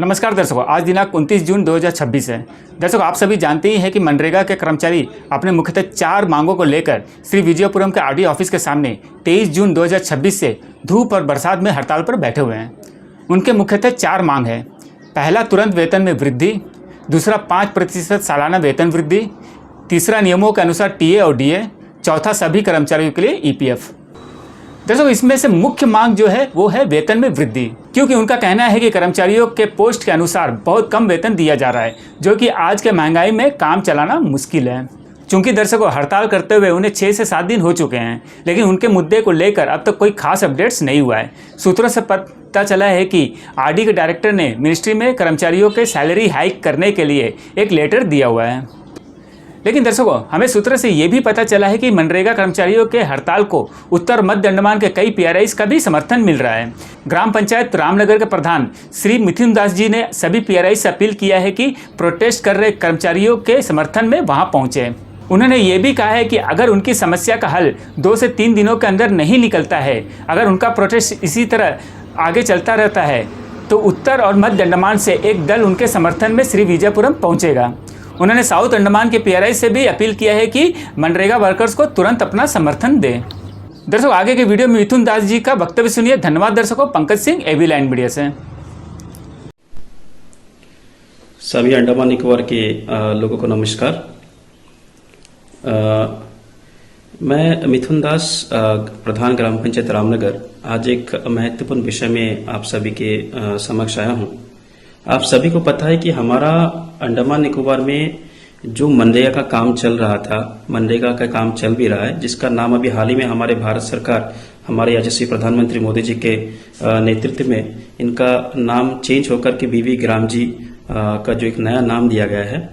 नमस्कार दर्शकों, आज दिनांक 29 जून 2026 है। दर्शकों, आप सभी जानते ही हैं कि मनरेगा के कर्मचारी अपने मुख्यतः 4 मांगों को लेकर श्री विजयपुरम के आरडी ऑफिस के सामने 23 जून 2026 से धूप और बरसात में हड़ताल पर बैठे हुए हैं। उनके मुख्यतः 4 मांग है। पहला, तुरंत वेतन में वृद्धि। दूसरा, 5% सालाना वेतन वृद्धि। तीसरा, नियमों के अनुसार टीए और डीए। चौथा, सभी कर्मचारियों के लिए ईपीएफ। दर्शकों, इसमें से मुख्य मांग जो है वो है वेतन में वृद्धि, क्योंकि उनका कहना है कि कर्मचारियों के पोस्ट के अनुसार बहुत कम वेतन दिया जा रहा है, जो कि आज के महंगाई में काम चलाना मुश्किल है। चूंकि दर्शकों, हड़ताल करते हुए उन्हें 6 से 7 दिन हो चुके हैं, लेकिन उनके मुद्दे को लेकर अब तक कोई खास अपडेट्स नहीं हुआ है। सूत्रों से पता चला है कि आरडी के डायरेक्टर ने मिनिस्ट्री में कर्मचारियों के सैलरी हाइक करने के लिए एक लेटर दिया हुआ है। लेकिन दर्शकों, हमें सूत्र से ये भी पता चला है कि मनरेगा कर्मचारियों के हड़ताल को उत्तर मध्य अंडमान के कई पीआरआईज का भी समर्थन मिल रहा है। ग्राम पंचायत रामनगर के प्रधान श्री मिथुन दास जी ने सभी पीआरआई से अपील किया है कि प्रोटेस्ट कर रहे कर्मचारियों के समर्थन में वहां पहुंचे। उन्होंने ये भी कहा है कि अगर उनकी समस्या का हल 2 से 3 दिनों के अंदर नहीं निकलता है, अगर उनका प्रोटेस्ट इसी तरह आगे चलता रहता है, तो उत्तर और मध्य अंडमान से एक दल उनके समर्थन में श्री विजयपुरम पहुंचेगा। उन्होंने साउथ अंडमान के पीआरआई से भी अपील किया है कि मनरेगा वर्कर्स को तुरंत अपना समर्थन दें। दर्शकों, आगे के वीडियो में मिथुन दास जी का वक्तव्य सुनिए। धन्यवाद दर्शकों। Pankaj Singh, AB line media से। सभी अंडमान निकोबार के लोगों को नमस्कार। मैं मिथुन दास, प्रधान ग्राम पंचायत रामनगर, आज एक महत्वपूर्ण विषय में आप सभी के समक्ष आया हूं। आप सभी को पता है कि हमारा अंडमान निकोबार में जो मनरेगा का काम चल रहा था, मनरेगा का काम चल भी रहा है, जिसका नाम अभी हाल ही में हमारे भारत सरकार, हमारे यशस्वी प्रधानमंत्री मोदी जी के नेतृत्व में इनका नाम चेंज होकर के बीवी ग्राम जी का जो एक नया नाम दिया गया है।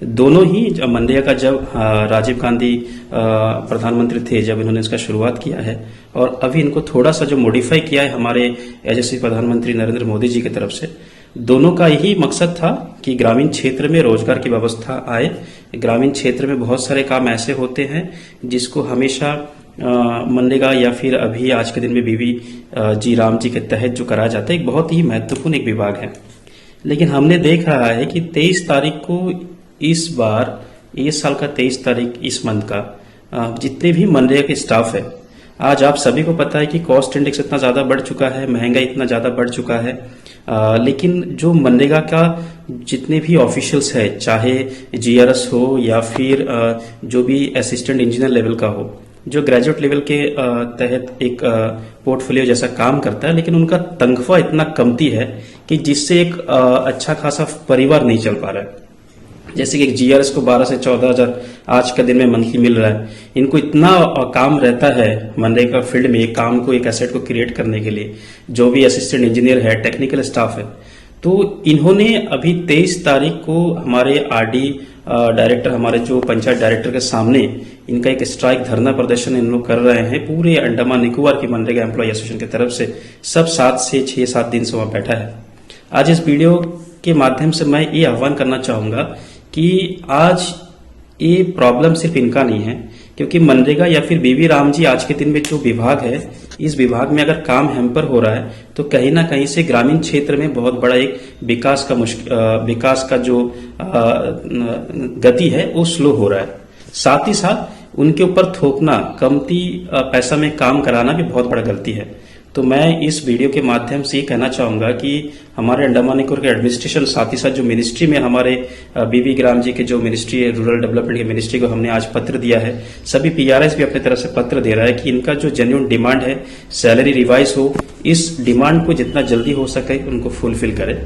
दोनों ही मनरेगा का जब राजीव गांधी प्रधानमंत्री थे, जब इन्होंने इसका शुरुआत किया है, और अभी इनको थोड़ा सा जो मॉडिफाई किया है हमारे यशस्वी प्रधानमंत्री नरेंद्र मोदी जी की तरफ से, दोनों का यही मकसद था कि ग्रामीण क्षेत्र में रोजगार की व्यवस्था आए। ग्रामीण क्षेत्र में बहुत सारे काम ऐसे होते हैं जिसको हमेशा मनरेगा या फिर अभी आज के दिन में बीवी जी राम जी के तहत जो कराया जाता है, एक बहुत ही महत्वपूर्ण एक विभाग है। लेकिन हमने देख रहा है कि 23 तारीख को इस बार, इस साल का 23 तारीख इस मंथ का, जितने भी मनरेगा के स्टाफ है, आज आप सभी को पता है कि कॉस्ट इंडेक्स इतना ज्यादा बढ़ चुका है, महंगाई इतना ज्यादा बढ़ चुका है, लेकिन जो मनरेगा का जितने भी ऑफिशियल्स है, चाहे जीआरएस हो या फिर जो भी असिस्टेंट इंजीनियर लेवल का हो, जो ग्रेजुएट लेवल के तहत एक पोर्टफोलियो जैसा काम करता है, लेकिन उनका तनख्वाह इतना कमती है कि जिससे एक अच्छा खासा परिवार नहीं चल पा रहा है। जैसे कि एक जीआरएस को 12 से 14 हजार आज के दिन में मंथली मिल रहा है। इनको इतना काम रहता है मनरेगा फील्ड में, एक काम को, एक एसेट को क्रिएट करने के लिए, जो भी असिस्टेंट इंजीनियर है, टेक्निकल स्टाफ है। तो इन्होंने अभी 23 तारीख को हमारे आरडी डायरेक्टर, हमारे जो पंचायत डायरेक्टर के सामने इनका एक स्ट्राइक धरना प्रदर्शन इन लोग कर रहे हैं। पूरे अंडमान निकोबार की मनरेगा एम्प्लॉय एसोसिएशन की तरफ से सब 7 से 6-7 दिन से वहां बैठा है। आज इस वीडियो के माध्यम से मैं ये आह्वान करना चाहूंगा कि आज ये प्रॉब्लम सिर्फ इनका नहीं है, क्योंकि मनरेगा या फिर बीवी राम जी आज के दिन में जो विभाग है, इस विभाग में अगर काम हैम्पर हो रहा है तो कहीं ना कहीं से ग्रामीण क्षेत्र में बहुत बड़ा एक विकास का जो गति है वो स्लो हो रहा है। साथ ही साथ उनके ऊपर थोपना, कमती पैसा में काम कराना भी बहुत बड़ा गलती है। तो मैं इस वीडियो के माध्यम से ये कहना चाहूंगा कि हमारे अंडमान निकोबार के एडमिनिस्ट्रेशन, साथ ही साथ जो मिनिस्ट्री में हमारे बीबी ग्राम जी के जो मिनिस्ट्री है, रूरल डेवलपमेंट की मिनिस्ट्री को हमने आज पत्र दिया है। सभी पीआरआईस भी अपनी तरफ से पत्र दे रहा है कि इनका जो जेन्युइन डिमांड है, सैलरी रिवाइज हो, इस डिमांड को जितना जल्दी हो सके उनको फुलफिल करें।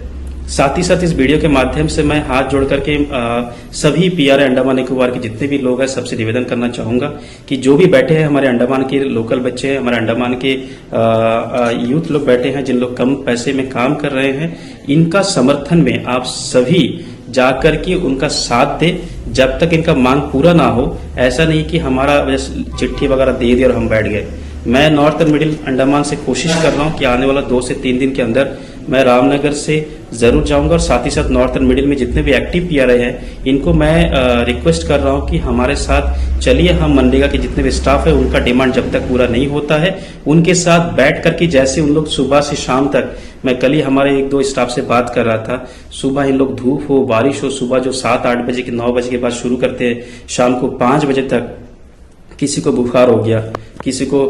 साथ ही साथ इस वीडियो के माध्यम से मैं हाथ जोड़ करके सभी पीआरआई अंडमान निकोबार के जितने भी लोग हैं सबसे निवेदन करना चाहूंगा कि जो भी बैठे हैं, हमारे अंडमान के लोकल बच्चे हैं, हमारे अंडमान के यूथ लोग बैठे हैं, जिन लोग कम पैसे में काम कर रहे हैं, इनका समर्थन में आप सभी जाकर के उनका साथ दे। जब तक इनका मांग पूरा ना हो, ऐसा नहीं कि हमारा चिट्ठी वगैरह दे दी और हम बैठ गए। मैं नॉर्थर्न मिडिल अंडमान से कोशिश कर रहा हूं कि आने वाला 2 से 3 दिन के अंदर मैं रामनगर से जरूर जाऊंगा, और साथ ही साथ नॉर्थर्न मिडिल में जितने भी एक्टिव पीआरआई हैं, इनको मैं रिक्वेस्ट कर रहा हूं कि हमारे साथ चलिए। हम मनरेगा के जितने भी स्टाफ है, उनका डिमांड जब तक पूरा नहीं होता है, उनके साथ बैठ करके, जैसे उन लोग सुबह से शाम तक मैं कल ही हमारे एक दो स्टाफ से बात कर रहा था, सुबह इन लोग धूप हो बारिश हो, सुबह जो 7-8 बजे के 9 बजे के बाद शुरू करते हैं, शाम को 5 बजे तक किसी को बुखार हो गया, किसी को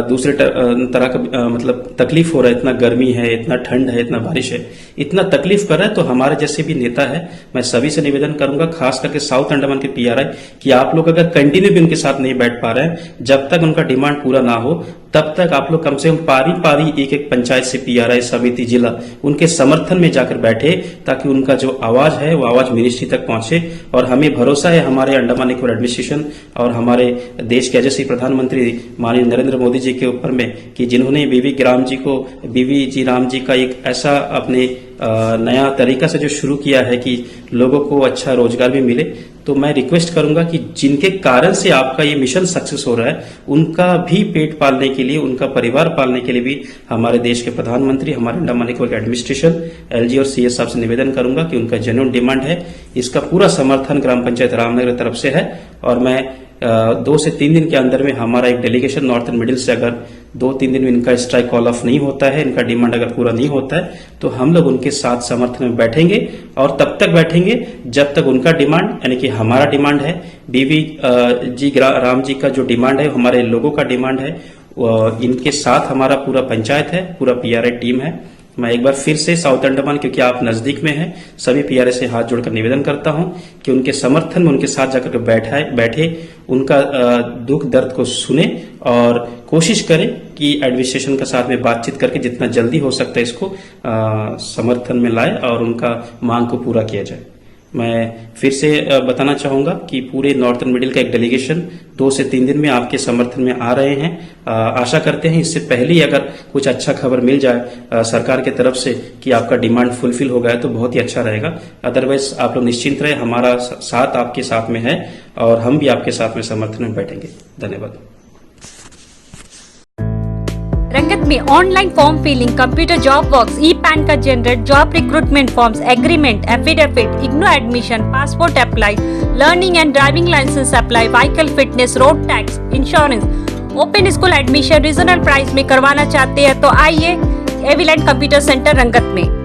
दूसरे तरह का मतलब तकलीफ हो रहा है, इतना गर्मी है, इतना ठंड है, इतना बारिश है, इतना तकलीफ कर रहा है। तो हमारे जैसे भी नेता है, मैं सभी से निवेदन करूंगा, खास करके साउथ अंडमान के पीआरआई, कि आप लोग अगर कंटिन्यू भी उनके साथ नहीं बैठ पा रहे हैं, जब तक उनका डिमांड पूरा ना हो तब तक आप लोग कम से कम पारी पारी एक एक पंचायत से पीआरआई समिति जिला उनके समर्थन में जाकर बैठे, ताकि उनका जो आवाज है वो आवाज मिनिस्ट्री तक पहुंचे। और हमें भरोसा है हमारे अंडमान निकोबार एडमिनिस्ट्रेशन और हमारे देश के यशस्वी प्रधानमंत्री माननीय नरेंद्र मोदी जी के ऊपर में, कि जिन्होंने बीवी जी राम जी का एक ऐसा अपने नया तरीका से जो शुरू किया है कि लोगों को अच्छा रोजगार भी मिले। तो मैं रिक्वेस्ट करूंगा कि जिनके कारण से आपका ये मिशन सक्सेस हो रहा है, उनका भी पेट पालने के लिए, उनका परिवार पालने के लिए भी हमारे देश के प्रधानमंत्री, हमारे अंडमान निकोबार एडमिनिस्ट्रेशन, एलजी और सीएस साहब से निवेदन करूंगा कि उनका जेन्युइन डिमांड है, इसका पूरा समर्थन ग्राम पंचायत रामनगर की तरफ से है। और मैं 2 से 3 दिन के अंदर में हमारा एक डेलीगेशन नॉर्थन मिडिल से, अगर 2-3 दिन में इनका स्ट्राइक कॉल ऑफ नहीं होता है, इनका डिमांड अगर पूरा नहीं होता है, तो हम लोग उनके साथ समर्थन में बैठेंगे। और तब तक बैठेंगे जब तक उनका डिमांड, यानी कि हमारा डिमांड है, बीवी जी राम जी का जो डिमांड है, हमारे लोगों का डिमांड है, इनके साथ हमारा पूरा पंचायत है, पूरा पीआरआई टीम है। मैं एक बार फिर से साउथ अंडमान, क्योंकि आप नजदीक में हैं, सभी पीआरआई से हाथ जोड़कर निवेदन करता हूं कि उनके समर्थन में उनके साथ जाकर बैठे, उनका दुख दर्द को सुने और कोशिश करें कि एडमिनिस्ट्रेशन के साथ में बातचीत करके जितना जल्दी हो सकता है इसको समर्थन में लाए और उनका मांग को पूरा किया जाए। मैं फिर से बताना चाहूंगा कि पूरे नॉर्थन मिडिल का एक डेलीगेशन 2 से 3 दिन में आपके समर्थन में आ रहे हैं। आशा करते हैं इससे पहले ही अगर कुछ अच्छा खबर मिल जाए सरकार की तरफ से कि आपका डिमांड फुलफिल हो गया तो बहुत ही अच्छा रहेगा। अदरवाइज आप लोग निश्चिंत रहे, हमारा साथ आपके साथ में है और हम भी आपके साथ में समर्थन में बैठेंगे। धन्यवाद। रंगत में online form filling, computer job works, e PAN का generate, job recruitment forms, agreement, affidavit, IGNOU admission, passport apply, learning and driving license apply, vehicle fitness, road tax, insurance, open school admission regional price में करवाना चाहते हैं तो आइए एविलेंट computer centre रंगत में।